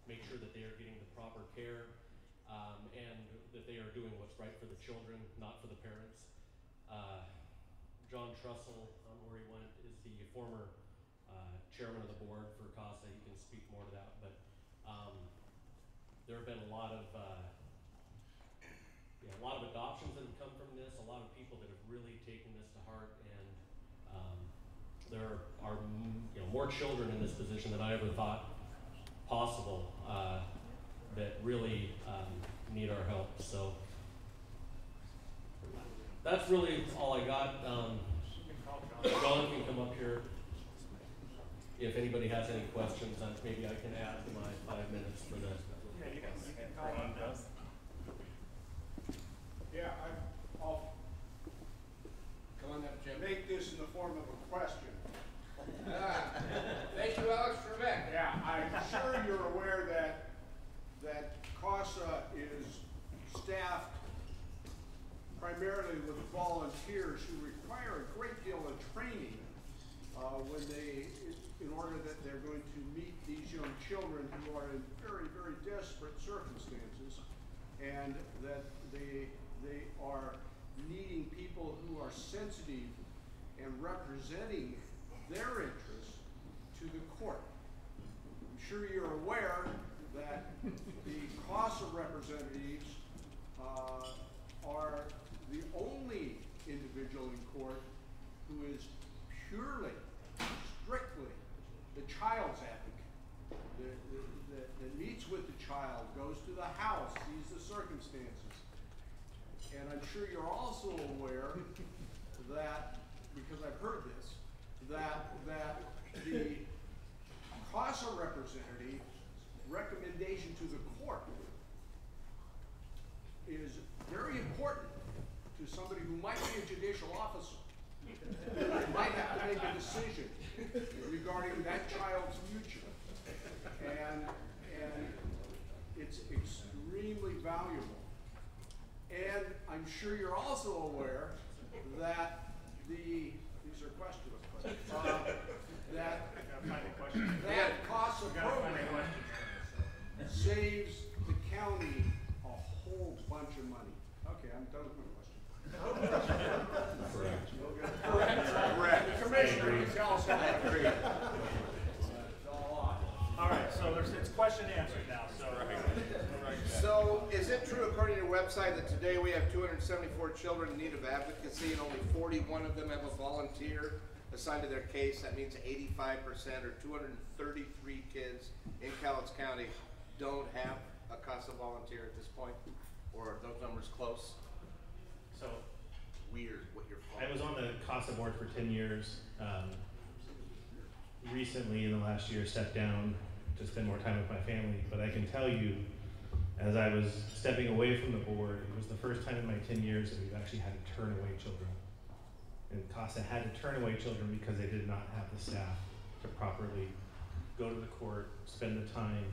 make sure that they are getting the proper care, and that they are doing what's right for the children, not for the parents. John Trussell, where he went, is the former chairman of the board for CASA. He can speak more to that, but there have been a lot of adoptions that have come from this, a lot of people that have really taken this to heart, and there are more children in this position than I ever thought possible that really need our help. So that's really all I got. John can come up here if anybody has any questions, and maybe I can add to my 5 minutes for the. Yeah, you can call on Doug. Yeah, I'll Come on up, Jim. make this in the form of a question. Thank you, Alex Trebek. Yeah, I'm sure you're aware that CASA is staffed primarily with volunteers who require a great deal of training in order that they're going to meet these young children who are in very, very desperate circumstances, and that they are needing people who are sensitive and representing their interests to the court. I'm sure you're aware that the CASA representatives are the only individual in court who is purely, strictly the child's advocate, that meets with the child, goes to the house, sees the circumstances. And I'm sure you're also aware that, because I've heard this, that the CASA representative recommendation to the court is very important to somebody who might be a judicial officer, who might have to make a decision regarding that child's future. And it's extremely valuable. And I'm sure you're also aware that these are questions, that CASA program saves the county a whole bunch of money. Okay, I'm done with my question. Correct. Correct. The commissioner can tell us how to agree. All right, so it's question answered now. So, is it true, according to your website, that today we have 274 children in need of advocacy and only 41 of them have a volunteer assigned to their case? That means 85% or 233 kids in Cowlitz County don't have a CASA volunteer at this point? Or are those numbers close? So, weird what you're I was on the CASA board for 10 years. Recently, in the last year, stepped down to spend more time with my family. But I can tell you As I was stepping away from the board, it was the first time in my 10 years that we've actually had to turn away children. And CASA had to turn away children because they did not have the staff to properly go to the court, spend the time.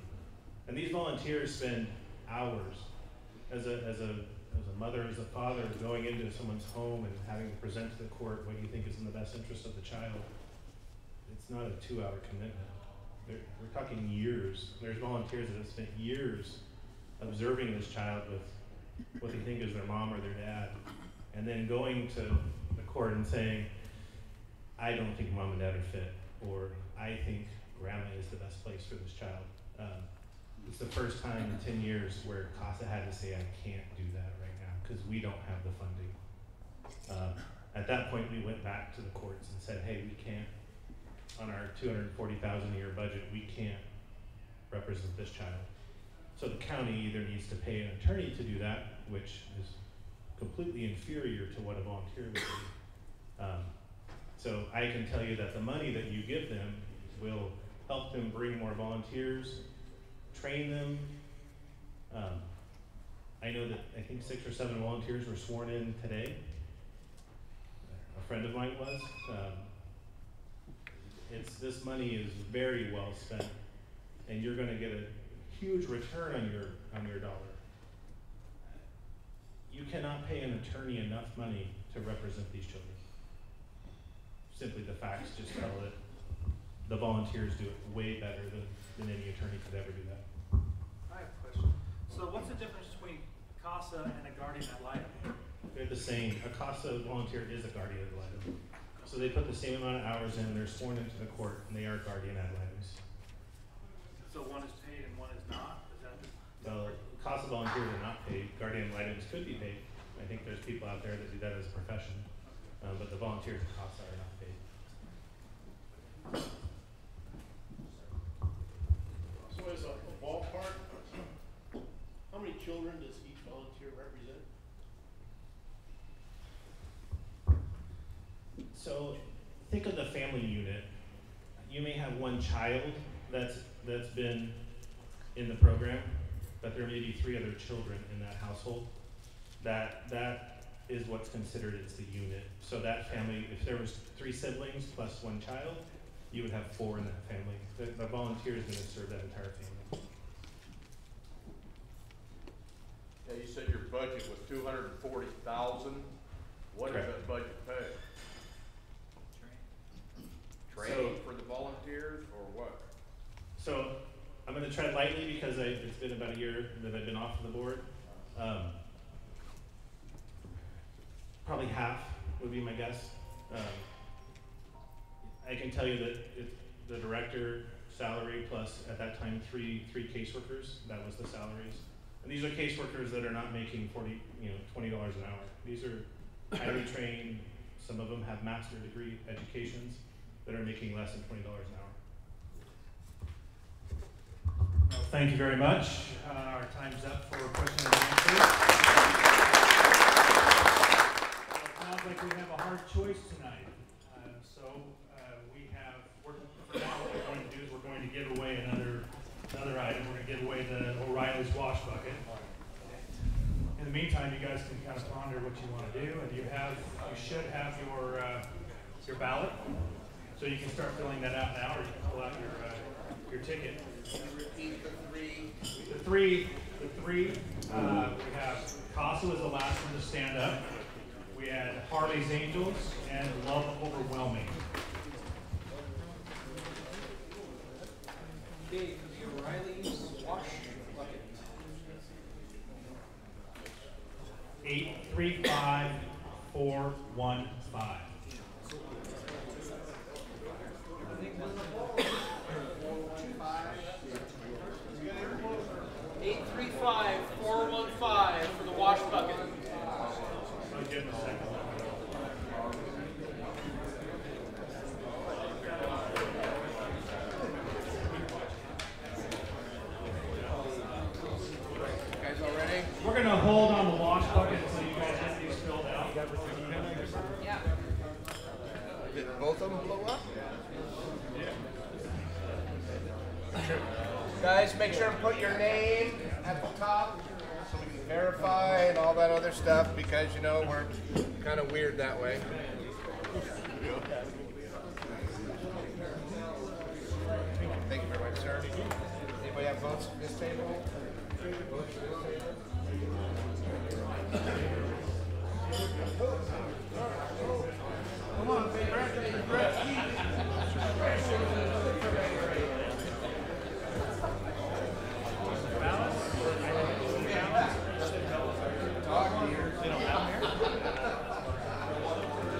And these volunteers spend hours as a mother, as a father, going into someone's home and having to present to the court what you think is in the best interest of the child. It's not a 2-hour commitment. We're talking years. There's volunteers that have spent years observing this child with what they think is their mom or their dad, and then going to the court and saying, I don't think mom and dad are fit, or I think grandma is the best place for this child. It's the first time in 10 years where CASA had to say, I can't do that right now because we don't have the funding. At that point, we went back to the courts and said, hey, we can't, on our $240,000 a year budget, we can't represent this child. So the county either needs to pay an attorney to do that, which is completely inferior to what a volunteer would do. So I can tell you that the money that you give them will help them bring more volunteers, train them. I know that I think 6 or 7 volunteers were sworn in today. A friend of mine was. This money is very well spent, and you're going to get a huge return on your dollar. You cannot pay an attorney enough money to represent these children. Simply the facts just tell it. The volunteers do it way better than any attorney could ever do that. I have a question. So what's the difference between CASA and a guardian ad litem? They're the same. A CASA volunteer is a guardian ad litem. So they put the same amount of hours in, they're sworn into the court, and they are guardian ad litems. So one is paid and one is not? Is that Well, CASA volunteers are not paid. Guardian ad litems could be paid. I think there's people out there that do that as a profession. But the volunteers at CASA are not paid. So as a ballpark, how many children does each volunteer represent? So think of the family unit. You may have one child that's been in the program, but there may be 3 other children in that household. That is what's considered as the unit. So that family, if there was 3 siblings plus 1 child, you would have 4 in that family. The volunteer is going to serve that entire family. Yeah, you said your budget was $240,000. What does that budget pay? Training for the volunteers or what? So I'm going to tread lightly because it's been about a year that I've been off of the board. Probably half would be my guess. I can tell you that the director salary plus at that time three caseworkers, that was the salaries. And these are caseworkers that are not making $20 an hour. These are highly trained. Some of them have master's degree educations that are making less than $20 an hour. Well, thank you very much. Our time's up for question and answer. It sounds like we have a hard choice tonight. For now, what we're going to do is we're going to give away another item. We're going to give away the O'Reilly's wash bucket. In the meantime, you guys can kind of ponder what you want to do, and you should have your ballot, so you can start filling that out now, or you can pull out your ticket. Can you repeat the 3? The three. We have CASA was the last one to stand up. We had Harley's Angels and Love Overwhelming. Okay, for the O'Reilly's wash bucket. 835415. 835415 for the wash bucket. I'll give him a second. Guys all ready? We're going to hold on the wash bucket until you guys get these filled out. Yeah. Did both of them blow up? Yeah. Guys, make sure to put your name at the top so we can verify and all that other stuff because, you know, we're kind of weird that way. Thank you very much, sir. Anybody have votes at this table? Votes at this table? Come on, Brett.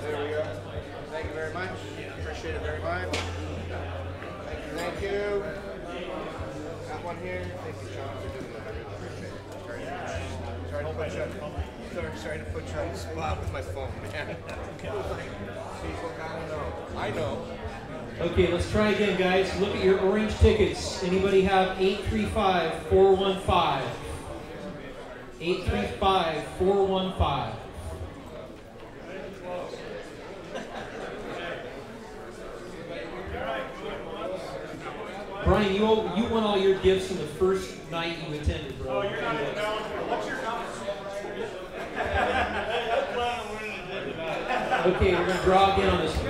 There we go. Thank you very much. Appreciate it very much. Thank you. Got one here. Thank you, John, for doing that. I really appreciate it. Very nice. Sorry to put you on the spot with my phone, man. People gotta know. I know. Okay, let's try again, guys. Look at your orange tickets. Anybody have 835-415? 835-415. Brian, you won all your gifts in the first night you attended, bro. Oh, you're not even going. What's your number? Okay, we're going to draw again on this one.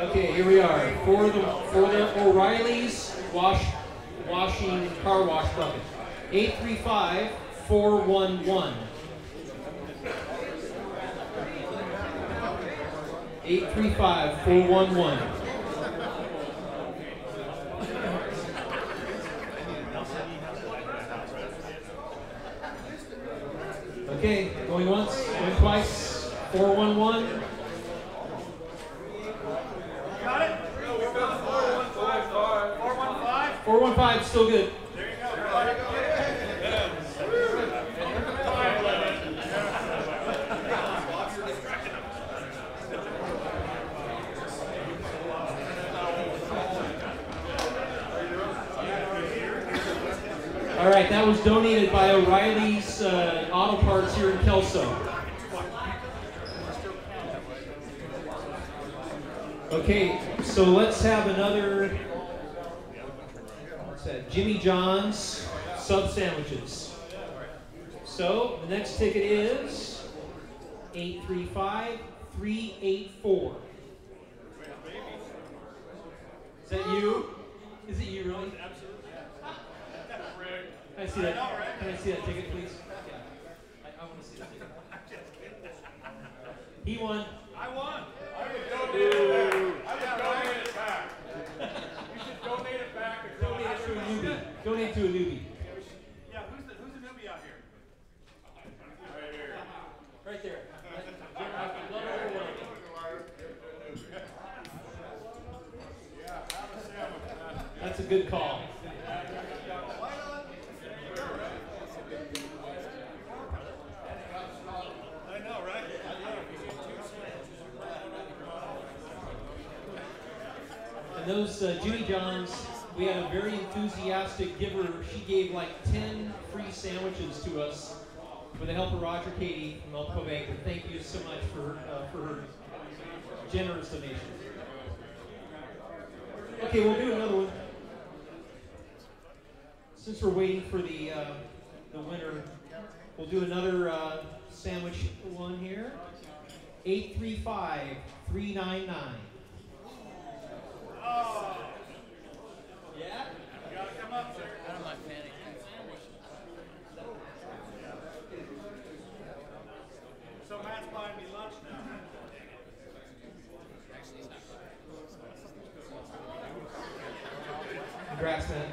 Okay, here we are. For the O'Reilly's washing car wash bucket. 835-411. 835-411. Okay, going once, going twice. 411. Got it? 415. 415, still good. There you go. All right, that was donated by O'Reilly's Auto Parts here in Kelso. Okay, so let's have another, what's that, Jimmy John's sub sandwiches. So the next ticket is 835-384. Is that you? Is it you, really? Absolutely. Can I see that? Can I see that ticket, please? I want to see that ticket. He won. I won. I would donate it back. You should donate it back. Donate it to a newbie. Donate to a newbie. Yeah, who's the newbie out here? Right here. Right there. That's a good call. I know, right? And those Jimmy John's, we had a very enthusiastic giver. She gave like 10 free sandwiches to us with the help of Roger Katie from El Quebec. Thank you so much for her generous donation. Okay, we'll do another one. Since we're waiting for the winner, we'll do another sandwich one here. 835-399. Oh. Yeah? You gotta come up, sir. I'm not panicking. So Matt's buying me lunch now. Congrats, man.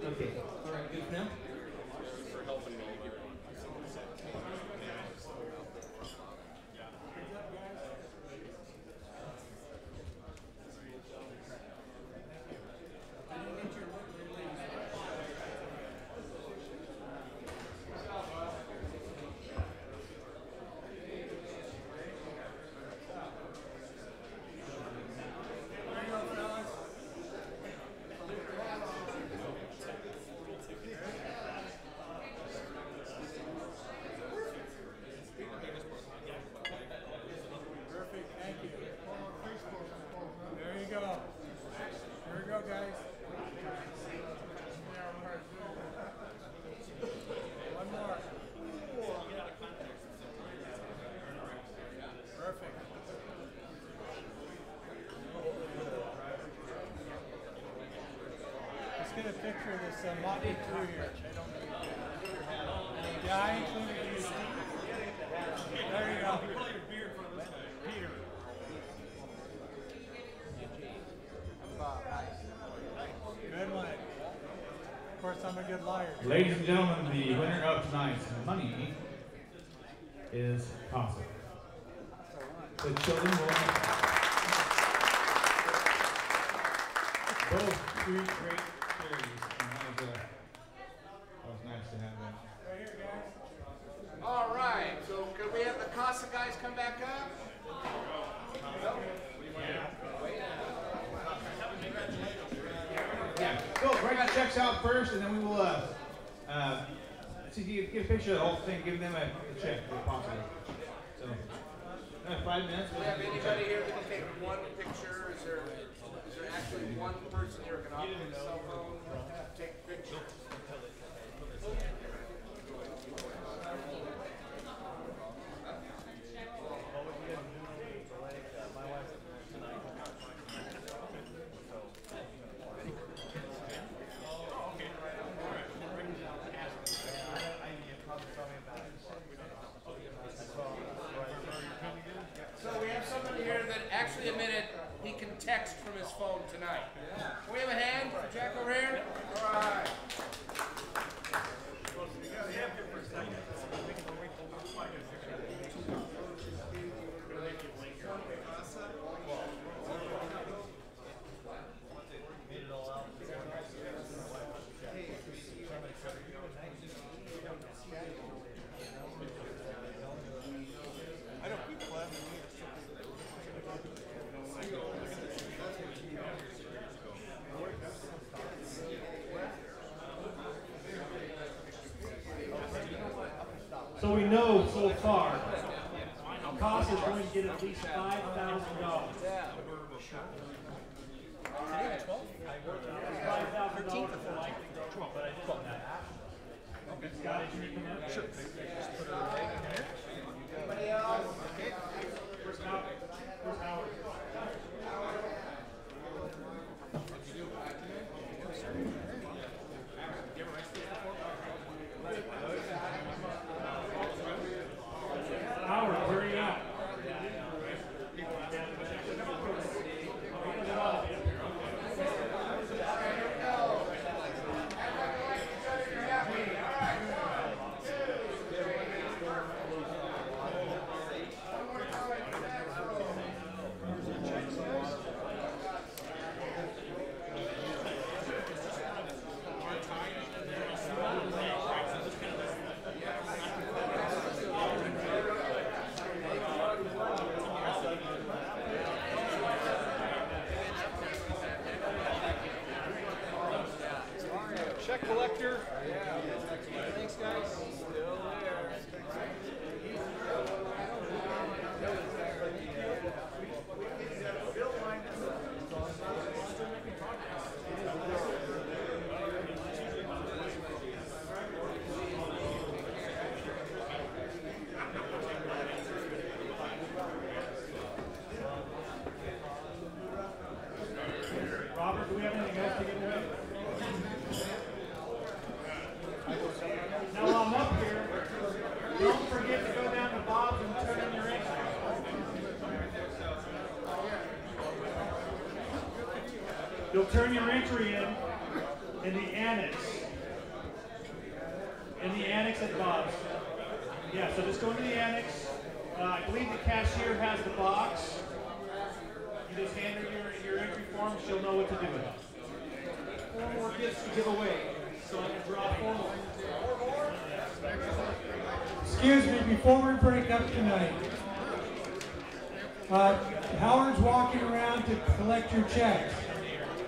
Okay. All right, good for now. Let's get a picture of this motley crew here. Yeah, I included you, Steve. There you go. Peter. Good one. Of course, I'm a good liar. Ladies and gentlemen, the winner of tonight's money is Casa. The children will both three great charities, and that was nice to have that. Right here, guys. All right, so could we have the Casa guys come back up? Yeah, so write the checks out first, and then we will see if you get a picture of the whole thing, give them a check if possible. So, 5 minutes. Do we have anybody here that can take one picture? Is there actually one person here who can operate a cell phone, take pictures? So we have somebody here that actually admitted he can text from his phone tonight. Can we have a hand for Jack over here? All right. So we know so far, Cost is going to get at least $5,000. $5,000 for likely growth, but I didn't know that. Okay. Scott, did you come up? Sure. Just put her right there. Anybody else? Okay. Where's Howard? Where's Howard? Howard, where are you at? Check collector. Thanks, guys. Still there. Robert, do we have anything else to give away? Now while I'm up here, don't forget to go down to Bob's and turn in your entry. You'll turn your entry in the annex. In the annex at Bob's. Yeah, so just go into the annex. I believe the cashier has the box. You just hand her your entry form, she'll know what to do with it. 4 more gifts to give away. So I can draw 4 more. Excuse me, before we break up tonight, Howard's walking around to collect your checks.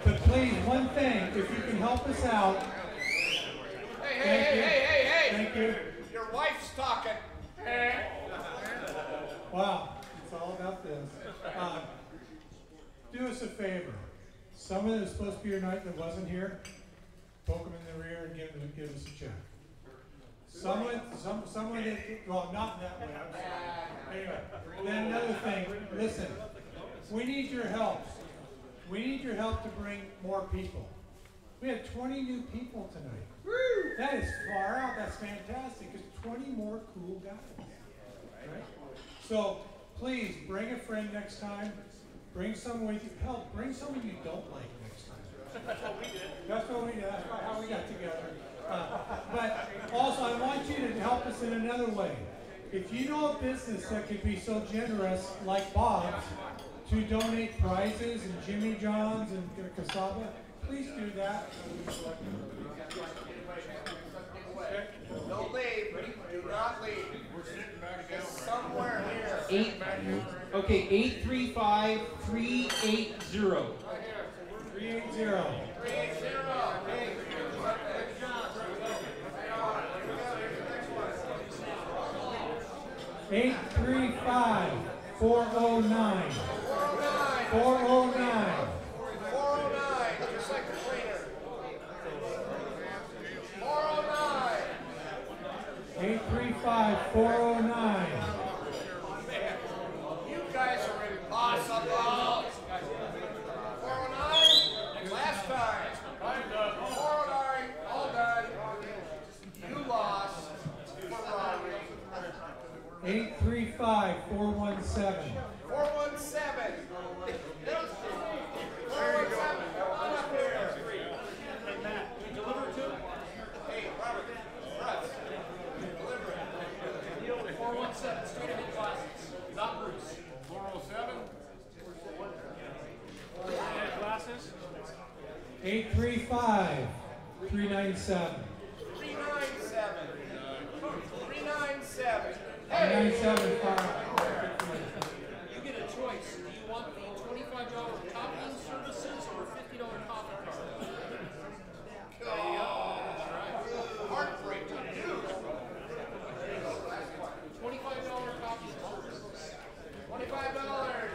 But please, one thing, if you can help us out. Hey. Thank you. Your wife's talking. Wow, it's all about this. Do us a favor. Someone that's supposed to be here tonight that wasn't here, poke them in the rear and give us a check. Someone that, well, not that way. Anyway, then another thing, listen, we need your help. We need your help to bring more people. We had 20 new people tonight. That is far out. That's fantastic. There's 20 more cool guys. Right? So please bring a friend next time. Bring someone with you. Hell, bring someone you don't like next time. That's what we did. That's what we did. That's how we got together. But also, I want you to help us in another way. If you know a business that could be so generous, like Bob's, to donate prizes and Jimmy John's and cassava, please do that. Don't leave. Do not leave. We're sitting back down. Somewhere here. 835-380. 835-409. 409. 409. Just like the cleaner. 409. 835-409. You guys are impossible. 409. Last time. 409. All done. You lost. 835-417. 417. 417. Come on up here. Hey, Matt, can you deliver it to him? Hey, Robert. Russ. Deliver it. 417, straight ahead classes. Not Bruce. 407. Glasses? 835-397. 397. 397. Hey. 397. You get a choice. Do you want the $25 copying services or $50 coffee card? There you go. That's right. Heartbreaking news. $25 copying services. $25.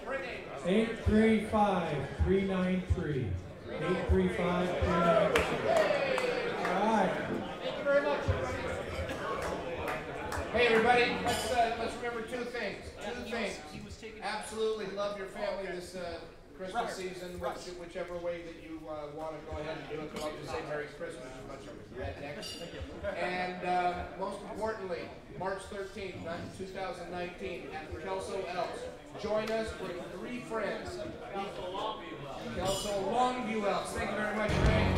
Bring it. 835-393. 835-393. All right. Thank you very much, everybody. Hey, everybody. Let's remember two things. Absolutely love your family this Christmas season, whichever way that you want to go ahead and do it. I'd love to say Merry Christmas as much as redneck. And most importantly, March 13th, 2019, at the Kelso Elks. Join us. Bring 3 friends. Kelso Longview Elks. Thank you very much, Ray.